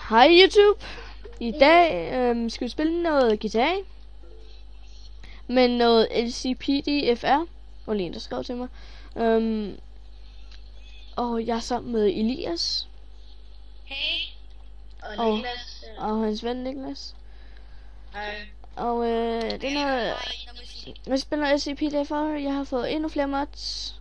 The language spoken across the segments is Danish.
Hej YouTube. I dag skal vi spille noget GTA. Men noget LCPDFR. Og lige en, der skrev til mig. Og jeg er sammen med Elias. Hey. Og Niklas. Og hans ven Niklas. Hej. Og den her... Vi spiller LCPDFR. Jeg har fået endnu flere mods.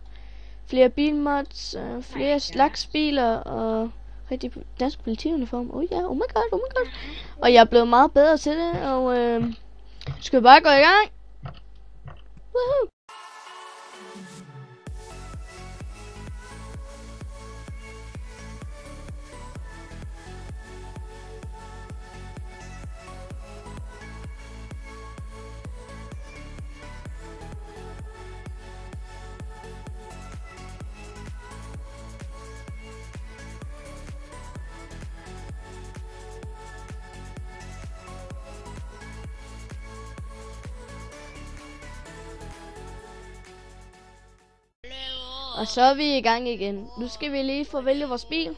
Flere bilmods. Flere slags biler. Og rigtig dansk politiuniform. Oh my god. Og jeg er blevet meget bedre til det. Og skal vi bare gå i gang. Woohoo! Og så er vi i gang igen. Nu skal vi lige få vælge vores bil.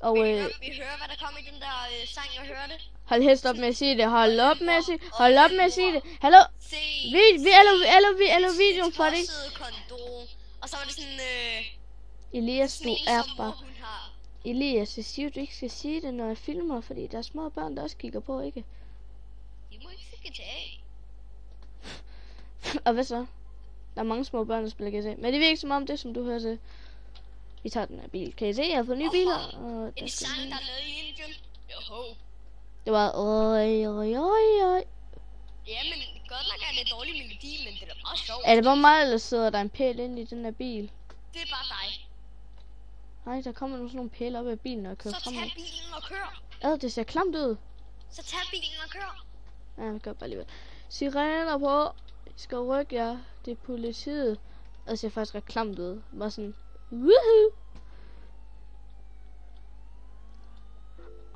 Og vi hører, hvad der kommer i den der sang, jeg hørte. Hold helst op med at sige det. Hold op med at sige det. Hallo? Hallo, videoen for det. Og så var det sådan, Elias, du er bare... Elias, jeg siger, du ikke skal sige det, når jeg filmer, fordi der er små børn, der også kigger på, ikke? De må ikke se GTA. Og hvad så? Der er mange små børn, der spiller GTA. Men det virker som om det, som du hører til. Vi tager den her bil. Kan I se, jeg har fået nye biler? Og en sang, der er lavet i Indien. Joho. Det var oj. Ja, men godt nok er det en dårlig melodi, men det er da meget sjovt. Er det bare mig, eller sidder der en pæl inde i den her bil? Det er bare dig. Nej, der kommer sådan nogle pæle op af bilen og kører frem. Så tag bilen og kør. Det ser klamt ud. Så tag bilen og kør. Ja, jeg gør bare alligevel. Sirener på. I skal rykke jer. Det er politiet. Og det ser faktisk ret klamt ud. Bare sådan. Woohoo!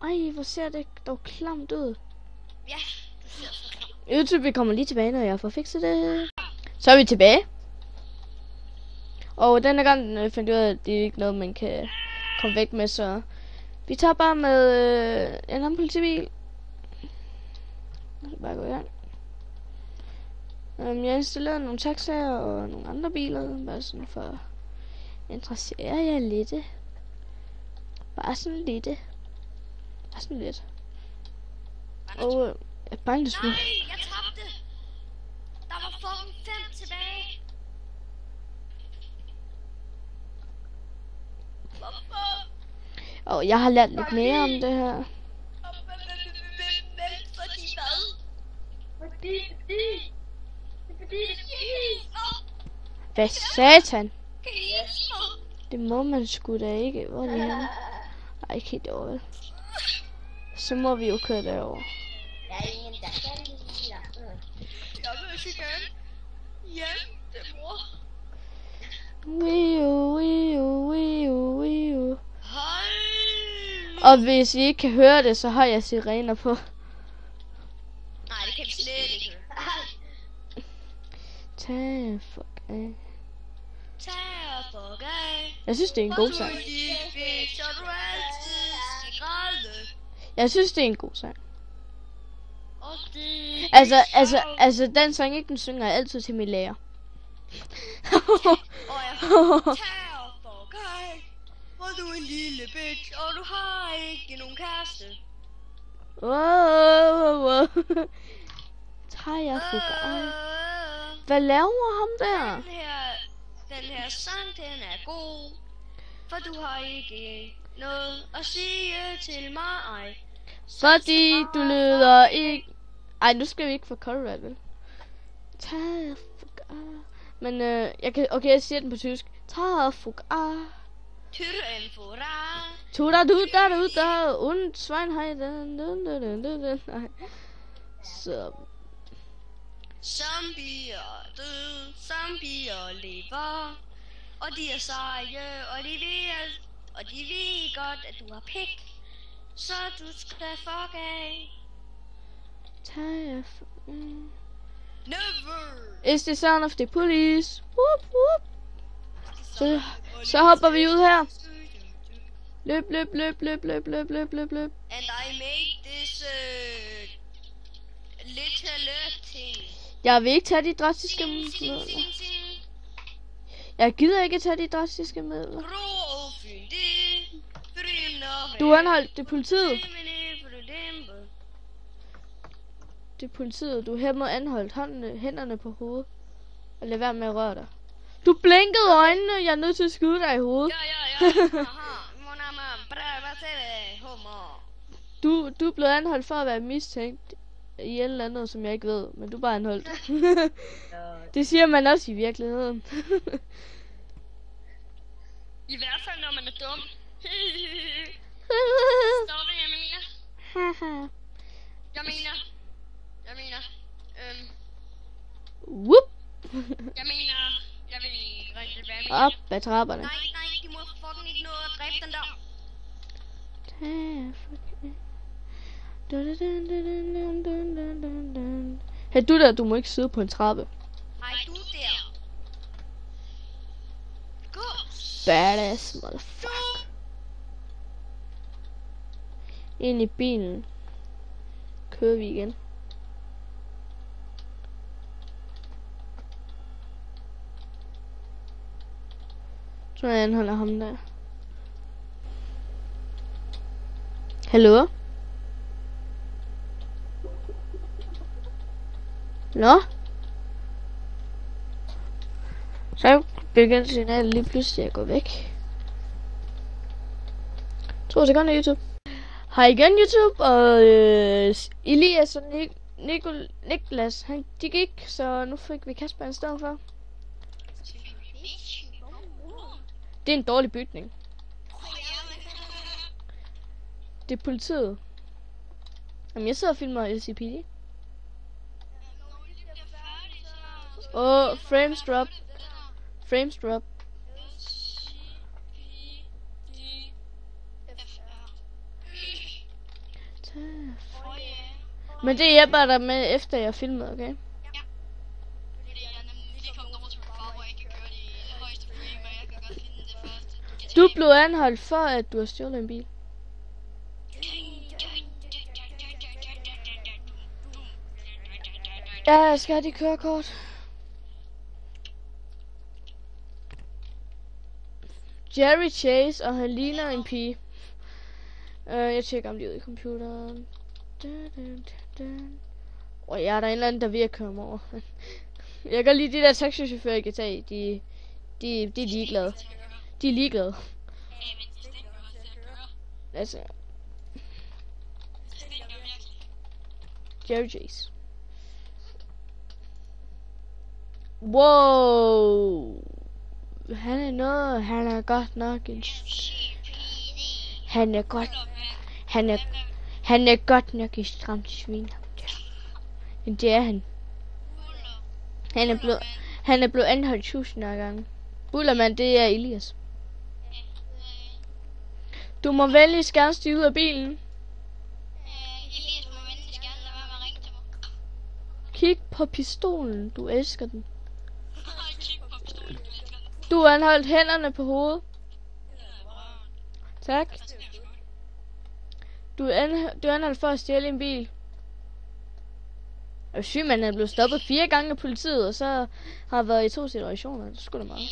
Ej, hvor ser det dog klamt ud. Ja, det ser så klamt. YouTube, vi kommer lige tilbage, når jeg får fikset det. Så er vi tilbage. Og denne gang fandt jeg ud af, at det er ikke noget, man kan komme væk med, så vi tager bare med en anden politibil. Så bare gå i gang. Jeg installerede nogle taxaer og nogle andre biler, bare sådan for at interessere jer lidt. Bare sådan lidt. Og jeg er bange, det skulle. Nej, jeg tabte. Der var fucking 5 tilbage. Og jeg har lært lidt mere om det her. Hvad satan? Det må man sgu da ikke. Hvor er det henne? Ej, ikke helt over. Så må vi jo køre derover. Jeg vil så gerne hjem til mor. Wii. Og hvis I ikke kan høre det, så har jeg sirener på. Nej, det kan vi slet ikke høre. Tag fuck af. Jeg synes, det er en god sang. Jeg synes, det er en god sang. Altså, den sang ikke, den synger jeg altid til min lærer. Hvor du er en lille bitch, og du har ikke nogen kæreste. Wow. Tag fuck af. Hvad laver ham der? Den her sang, den er god. For du har ikke noget at sige til mig. Fordi du lyder ikke... Ej, nu skal vi ikke få copyright, vel? Tag fuck af. Men jeg siger den på tysk. Tag fuck af. Tyren for dig. Tuda und Schweinheiten. Nej. Så... Zombier død, zombier lever, og de er seje, og de ved godt, at du har pik, så du skal fuck af. Never. It's the sound of the police. Whoop, whoop. Så hopper vi ud her. Løb, løb, løb, løb, løb, løb, løb, løb, løb. And I made this little thing. Jeg vil ikke tage de drastiske midler. Sing. Jeg gider ikke tage de drastiske midler. Bro, Du er anholdt. Det er politiet. Det er politiet. Du er hermed anholdt. Hænderne på hovedet. Og lad være med at røre dig. Du blinkede øjnene. Jeg er nødt til at skyde dig i hovedet. Du er blevet anholdt for at være mistænkt i et eller andet, som jeg ikke ved. Men du er bare anholdt. Det siger man også i virkeligheden. I hvert fald når man er dum. Står det, jeg mener? Jeg mener, Whoop. jeg vil ikke rigtig være med. Op ad trapperne. Nej, de må fucking ikke nå at dræbe den der. Hey, du der, du må ikke sidde på en trappe. Hej, du der. Gå. Badass, motherfucker. Ind i bilen. Kører vi igen. Så jeg anholder ham der. Hallo? Nå? Så begyndte signalet lige pludselig at gå væk. 2 sekunder, YouTube. Hej igen, YouTube, og Elias og Niklas, de gik, så nu fik vi Kasper i stedet for. Det er en dårlig bygning. Det er politiet. Jamen, jeg sidder og filmer SCPD. Åh, frames drop. Frames drop. Men det hjælper dig med efter jeg filmede, okay? Du blev anholdt for at du har stjålet en bil. Ja, jeg skal have dit kørekort. Jerry Chase, og han ligner en pige. Jeg tjekker om de er ude i computeren. Ja, der er en eller anden, der er ved at køre mig over. Jeg kan lide de der taxichauffører i GTA. De er ligeglade. De er ligeglade. Altså. Jerry Chase. Wow. Han er godt nok en... Han er godt nok et stramt svin. Men det er han. Han er blevet anholdt 1000 gange. Bullermand, det er Elias. Du må venligst gerne stige ud af bilen. Kig på pistolen, du elsker den. Du har anholdt hænderne på hovedet. Tak. Du er anholdt for at stjæle en bil. Og syg, man er blevet stoppet 4 gange af politiet, og så har været i 2 situationer. Det skulle da meget.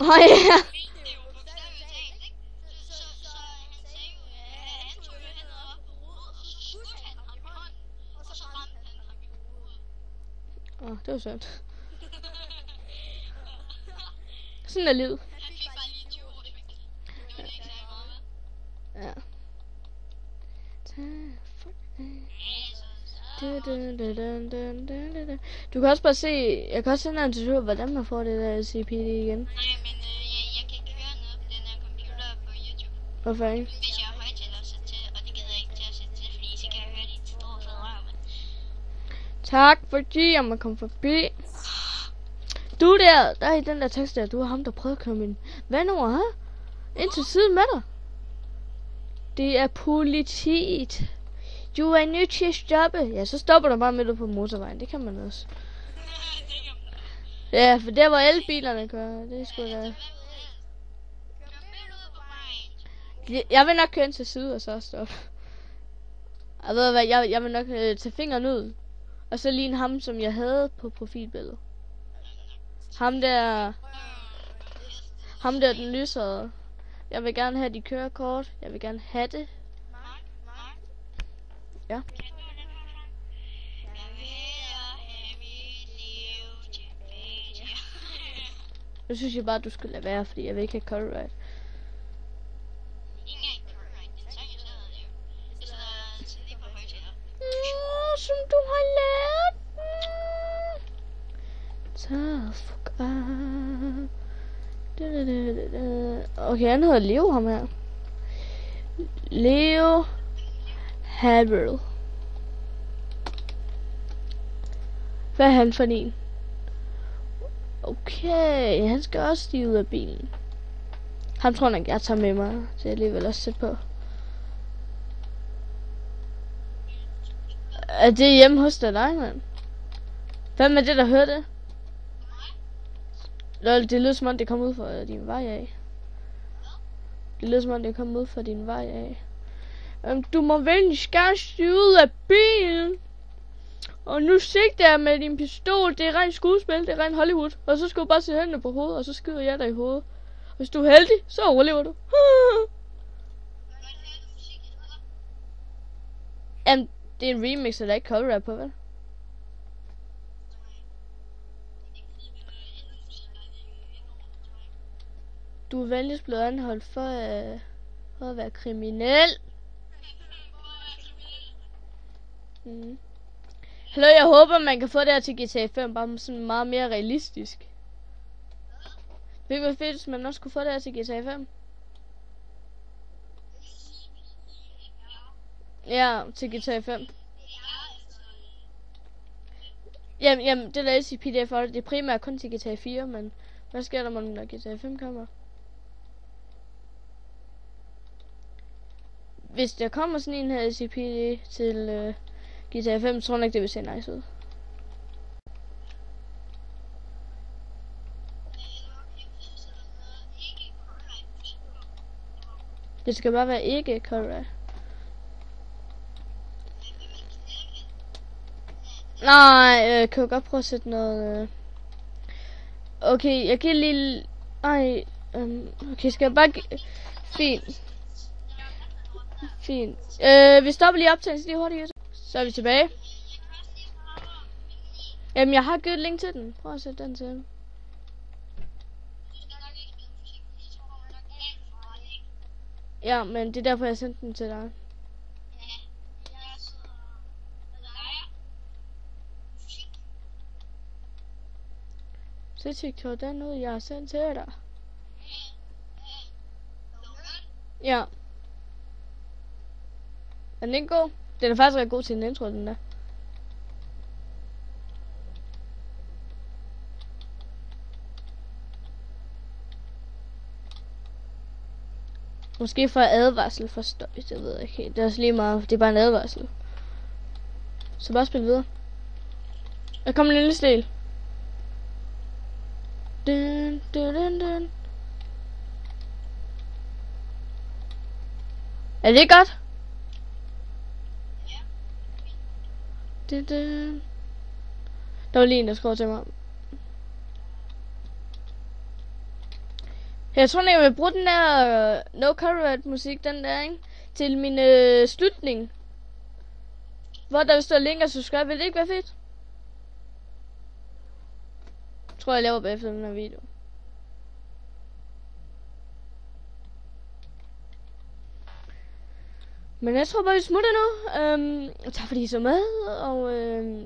Åh ja. Det var sødt. Sådan er livet. Ja. Du kan også bare se, jeg kan også sende en tutorial, hvordan man får det der CPD igen. Nej, men jeg kan ikke høre noget på den her computer på YouTube. Hvorfor ikke? Hvis jeg har højtaler sat til, og det gider jeg ikke til at sætte til, fordi så kan jeg høre dit store fede røv. Tak fordi jeg må komme forbi. Du der i den der tekst der, du er ham, der prøvede at køre min ven over, ha? Ind til siden med dig. Det er politiet. Du er nødt til at stoppe. Ja, så stopper du bare midt på motorvejen. Det kan man også. Ja, for der hvor elbilerne kører. Det er sgu da... Jeg vil nok køre ind til side og så stoppe. Jeg ved hvad, jeg vil nok tage fingeren ud. Og så ligne ham, som jeg havde på profilbilledet. Ham der, den lysere. Jeg vil gerne have de kørekort. Jeg vil gerne have det. Ja. Nu synes jeg bare, du skulle lade være, fordi jeg vil ikke have copyright. Som du har lært. Okay, han hedder Leo, ham her. Leo Haverl. Hvad er han for en? Okay, han skal også stige ud af bilen. Han tror nok, jeg tager med mig. Det er alligevel også sæt på. Er det hjemme hos dig, mand? Hvem er det, der hører det? Lol, det lyder som om det kom ud fra din vej af. Det lyder som om det kom ud fra din vej af. Du må venligst gerne stige ud af bilen. Og nu sigter jeg med din pistol. Det er rent skuespil, det er rent Hollywood. Og så skal du bare se hænderne på hovedet, og så skyder jeg dig i hovedet. Hvis du er heldig, så overlever du. Jamen, det er en remix, så der er ikke copyright på, vel? Du er venligst blevet anholdt for at være kriminel. Hallo, jeg håber, man kan få det her til GTA 5, bare sådan meget mere realistisk. Ved du, hvad fedt, hvis man også kunne få det her til GTA 5? Ja, til GTA 5. Jamen, det der i PDF, det er primært kun til GTA 4, men hvad sker der, når GTA 5 kommer? Hvis der kommer sådan en her SCP til GTA 5, tror jeg ikke, det vil se nice ud. Det skal bare være ikke copyright. Nej, kan jeg godt prøve at sætte noget... Okay, jeg giver lige... Ej, okay, skal jeg bare... Fint. Fint. Vi stopper lige optagelsen lige hurtigt. Så er vi tilbage. Jamen, jeg har givet et link til den. Prøv at sætte den til. Ja, men det er derfor, jeg sendte den til dig. Så TikTok den ud, jeg har sendt til dig. Ja. Er den ikke god? Den er faktisk ret god til en intro, den der. Måske for advarsel for støj, det ved jeg ikke. Det er også lige meget, det er bare en advarsel. Så bare spil videre. Der kommer en lille stil. Dun, dun, dun, dun. Er det godt? Dun, dun. Der var lige en, der skrev til mig. Jeg tror ikke, jeg vil bruge den der no copyright musik, den der, ikke? Til min slutning. Hvor der vil stå link og subscribe. Vil det ikke være fedt? Jeg tror, jeg laver bagefter den her video. Men jeg tror bare, vi smutter nu. Tak fordi I så med. Og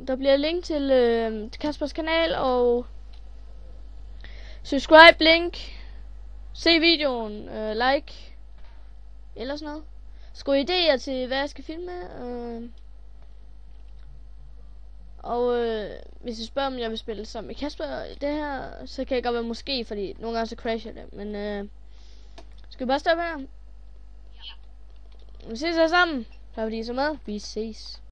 der bliver link til Kaspers kanal. Og subscribe link. Se videoen. Like. Eller sådan noget. Skulle idéer til, hvad jeg skal filme. Og hvis I spørger, om jeg vil spille sammen med Kasper det her, så kan jeg godt være måske, fordi nogle gange så crasher det. Men skal vi bare stoppe her? Vi ses alle sammen. Tak fordi I så med. Vi ses.